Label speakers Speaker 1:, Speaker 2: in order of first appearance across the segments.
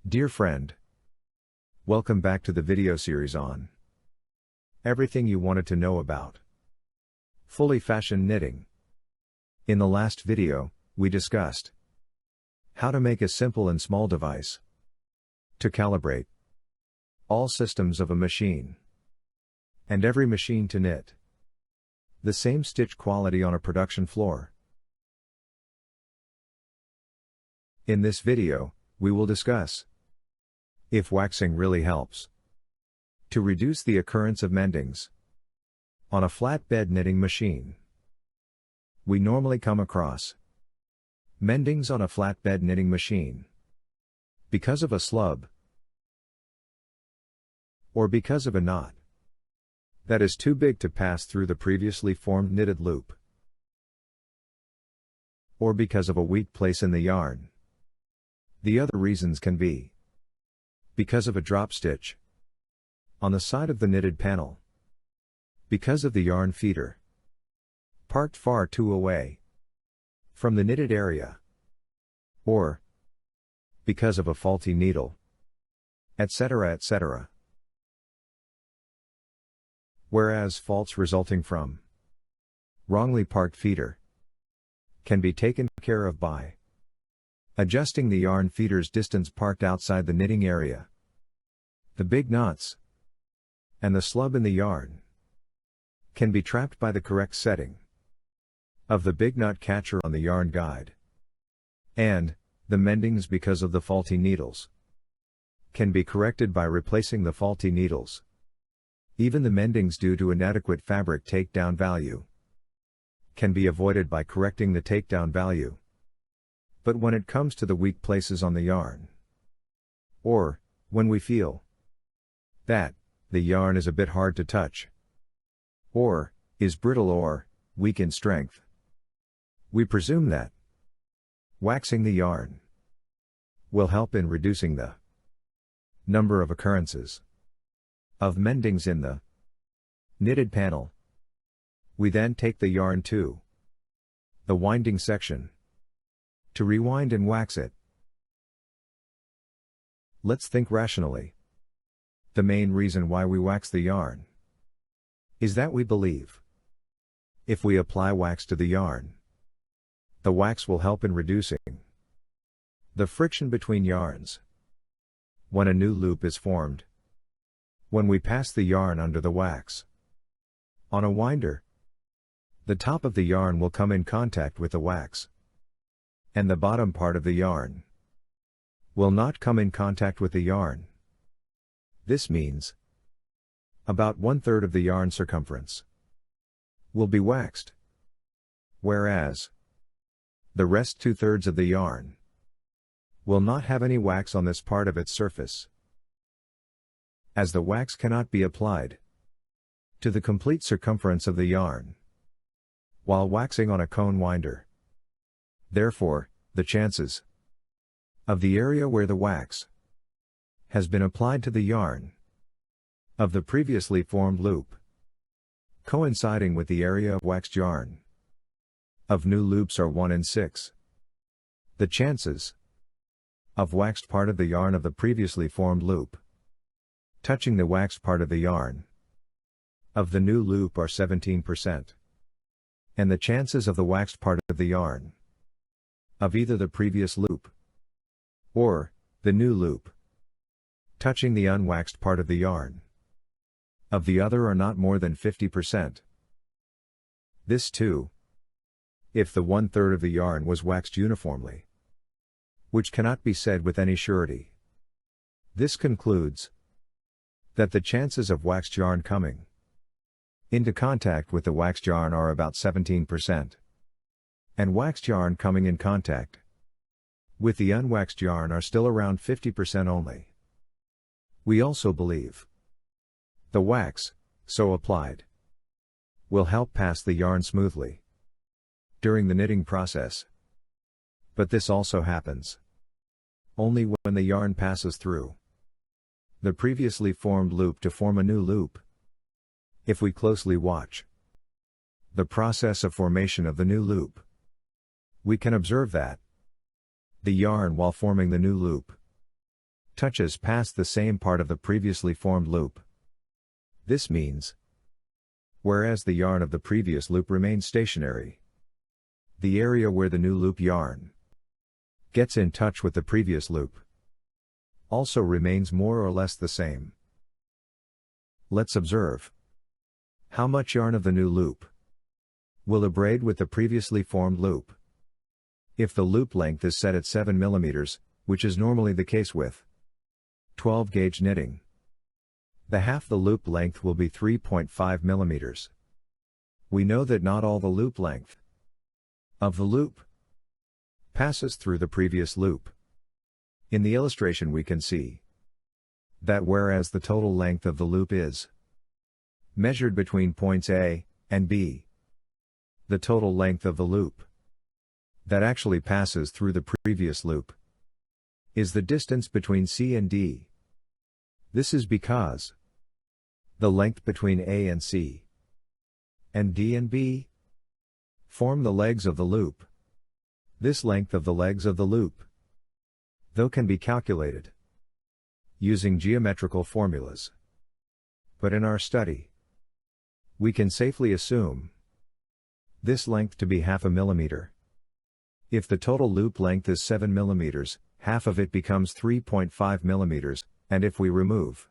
Speaker 1: Dear friend, welcome back to the video series on everything you wanted to know about fully fashion knitting. In the last video, we discussed how to make a simple and small device to calibrate all systems of a machine and every machine to knit the same stitch quality on a production floor. In this video, we will discuss if waxing really helps to reduce the occurrence of mendings on a flatbed knitting machine. We normally come across mendings on a flatbed knitting machine because of a slub or because of a knot that is too big to pass through the previously formed knitted loop, or because of a weak place in the yarn. The other reasons can be because of a drop stitch on the side of the knitted panel, because of the yarn feeder parked far too away from the knitted area, or because of a faulty needle, etc., etc. Whereas faults resulting from wrongly parked feeder can be taken care of by adjusting the yarn feeder's distance parked outside the knitting area. The big knots and the slub in the yarn can be trapped by the correct setting of the big knot catcher on the yarn guide. And the mendings because of the faulty needles can be corrected by replacing the faulty needles. Even the mendings due to inadequate fabric takedown value can be avoided by correcting the takedown value. But when it comes to the weak places on the yarn, or when we feel that the yarn is a bit hard to touch, or is brittle or weak in strength, we presume that waxing the yarn will help in reducing the number of occurrences of mendings in the knitted panel. We then take the yarn to the winding section to rewind and wax it. Let's think rationally. The main reason why we wax the yarn is that we believe if we apply wax to the yarn, the wax will help in reducing the friction between yarns when a new loop is formed. When we pass the yarn under the wax on a winder, the top of the yarn will come in contact with the wax, and the bottom part of the yarn will not come in contact with the yarn. This means about 1/3 of the yarn circumference will be waxed, whereas the rest 2/3 of the yarn will not have any wax on this part of its surface, as the wax cannot be applied to the complete circumference of the yarn while waxing on a cone winder. Therefore, the chances of the area where the wax has been applied to the yarn of the previously formed loop coinciding with the area of waxed yarn of new loops are 1 in 6. The chances of waxed part of the yarn of the previously formed loop touching the waxed part of the yarn of the new loop are 17%. And the chances of the waxed part of the yarn of either the previous loop or the new loop touching the unwaxed part of the yarn of the other are not more than 50%. This too, if the 1/3 of the yarn was waxed uniformly, which cannot be said with any surety. This concludes that the chances of waxed yarn coming into contact with the waxed yarn are about 17%. And waxed yarn coming in contact with the unwaxed yarn are still around 50% only. We also believe the wax, so applied, will help pass the yarn smoothly during the knitting process. But this also happens only when the yarn passes through the previously formed loop to form a new loop. If we closely watch the process of formation of the new loop, we can observe that the yarn while forming the new loop touches past the same part of the previously formed loop. This means, whereas the yarn of the previous loop remains stationary, the area where the new loop yarn gets in touch with the previous loop also remains more or less the same. Let's observe how much yarn of the new loop will abrade with the previously formed loop. If the loop length is set at 7 mm, which is normally the case with 12 gauge knitting, the half the loop length will be 3.5 mm. We know that not all the loop length of the loop passes through the previous loop. In the illustration we can see that whereas the total length of the loop is measured between points A and B, the total length of the loop that actually passes through the previous loop is the distance between C and D. This is because the length between A and C and D and B form the legs of the loop. This length of the legs of the loop, though, can be calculated using geometrical formulas. But in our study, we can safely assume this length to be half a millimeter. If the total loop length is 7 mm, half of it becomes 3.5 mm, and if we remove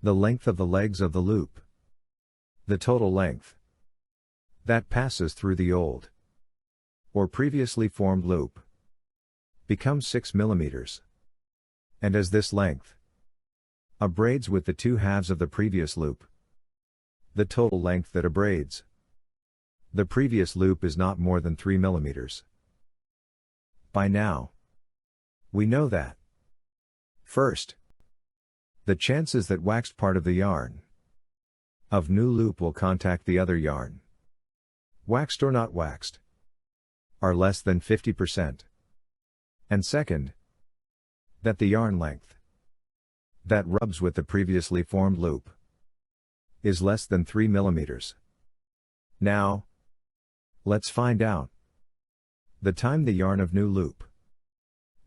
Speaker 1: the length of the legs of the loop, the total length that passes through the old or previously formed loop becomes 6 mm. And as this length abrades with the two halves of the previous loop, the total length that abrades the previous loop is not more than 3 mm. By now, we know that, first, the chances that waxed part of the yarn of new loop will contact the other yarn, waxed or not waxed, are less than 50%. And second, that the yarn length that rubs with the previously formed loop is less than 3 mm. Now, let's find out the time the yarn of new loop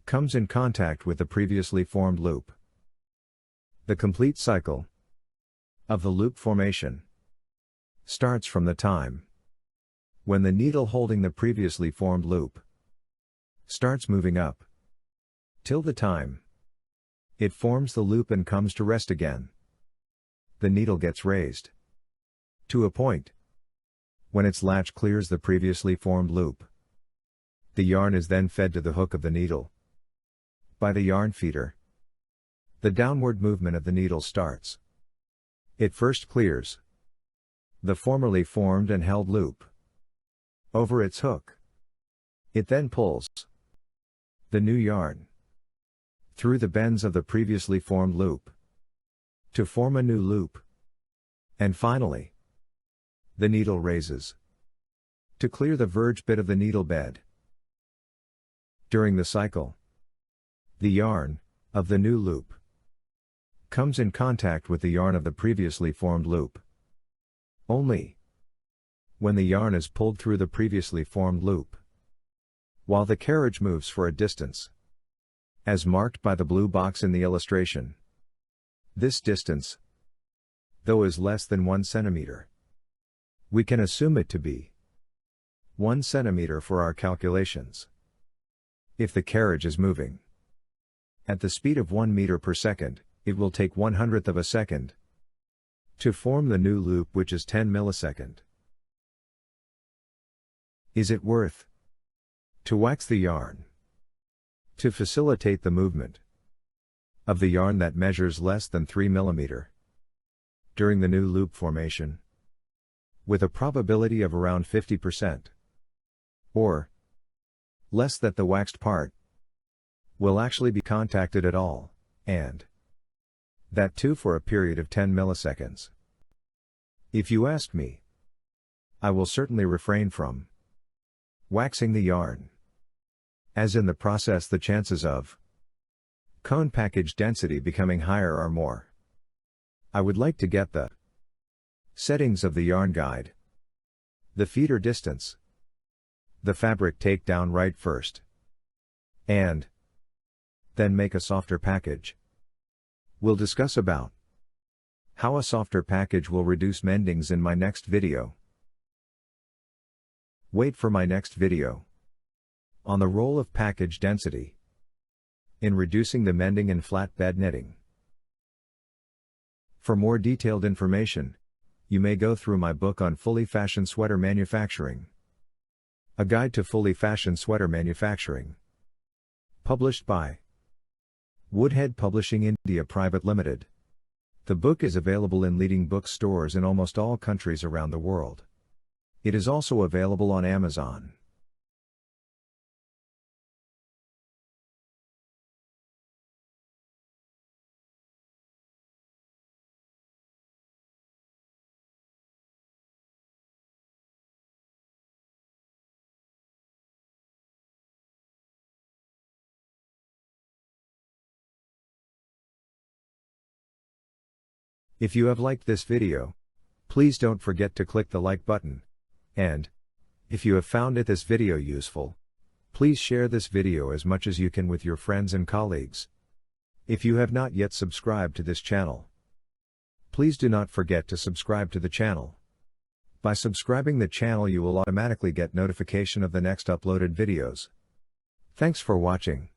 Speaker 1: comes in contact with the previously formed loop. The complete cycle of the loop formation starts from the time when the needle holding the previously formed loop starts moving up till the time it forms the loop and comes to rest again. The needle gets raised to a point when its latch clears the previously formed loop. The yarn is then fed to the hook of the needle by the yarn feeder. The downward movement of the needle starts. It first clears the formerly formed and held loop over its hook. It then pulls the new yarn through the bends of the previously formed loop to form a new loop. And finally, the needle raises to clear the verge bit of the needle bed. During the cycle, the yarn of the new loop comes in contact with the yarn of the previously formed loop only when the yarn is pulled through the previously formed loop, while the carriage moves for a distance as marked by the blue box in the illustration. This distance, though, is less than 1 centimeter. We can assume it to be 1 centimeter for our calculations. If the carriage is moving at the speed of 1 meter per second, it will take 1/100th of a second to form the new loop, which is 10 millisecond. Is it worth to wax the yarn to facilitate the movement of the yarn that measures less than 3 mm during the new loop formation, with a probability of around 50%, or less that the waxed part will actually be contacted at all, and that too for a period of 10 milliseconds? If you ask me, I will certainly refrain from waxing the yarn, as in the process the chances of cone package density becoming higher are more. I would like to get the settings of the yarn guide, the feeder distance, the fabric takedown right first, and Then make a softer package. We'll discuss about how a softer package will reduce mendings in my next video. Wait for my next video on the role of package density in reducing the mending in flatbed knitting. For more detailed information, you may go through my book on fully fashioned sweater manufacturing. A Guide to Fully Fashioned Sweater Manufacturing. Published by Woodhead Publishing India Private Limited. The book is available in leading bookstores in almost all countries around the world. It is also available on Amazon. If you have liked this video, please don't forget to click the like button. And, if you have found this video useful, please share this video as much as you can with your friends and colleagues. If you have not yet subscribed to this channel, please do not forget to subscribe to the channel. By subscribing the channel you will automatically get notification of the next uploaded videos. Thanks for watching.